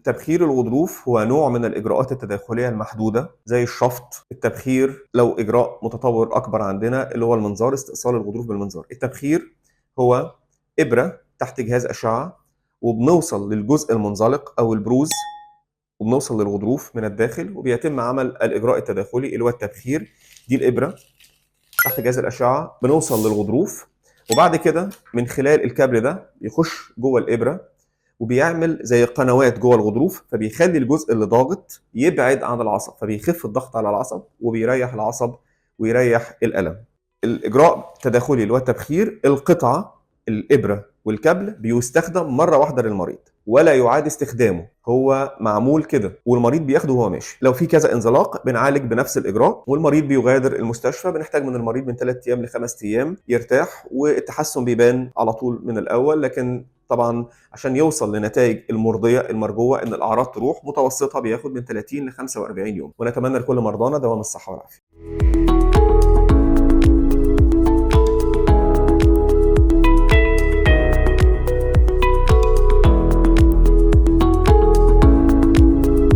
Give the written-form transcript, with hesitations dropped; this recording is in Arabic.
تبخير الغضروف هو نوع من الإجراءات التداخلية المحدودة زي الشفط. التبخير لو إجراء متطور أكبر عندنا اللي هو المنظار، استئصال الغضروف بالمنظار. التبخير هو إبرة تحت جهاز أشعة، وبنوصل للجزء المنزلق أو البروز، وبنوصل للغضروف من الداخل، وبيتم عمل الإجراء التداخلي اللي هو التبخير. دي الإبرة تحت جهاز الأشعة، بنوصل للغضروف، وبعد كده من خلال الكابل ده يخش جوه الإبرة وبيعمل زي قنوات جوه الغضروف، فبيخلي الجزء اللي ضاغط يبعد عن العصب، فبيخف الضغط على العصب وبيريح العصب ويريح الألم. الإجراء التداخلي اللي هو التبخير، القطعة الإبرة والكابل بيستخدم مرة واحدة للمريض ولا يعاد استخدامه، هو معمول كده والمريض بياخده وهو ماشي. لو في كذا انزلاق بنعالج بنفس الإجراء والمريض بيغادر المستشفى. بنحتاج من المريض من 3 أيام ل5 أيام يرتاح، والتحسن بيبان على طول من الأول. لكن طبعا عشان يوصل لنتائج المرضية المرجوة ان الاعراض تروح، متوسطها بياخد من 30 ل 45 يوم. ونتمنى لكل مرضانا دوام الصحة والعافية.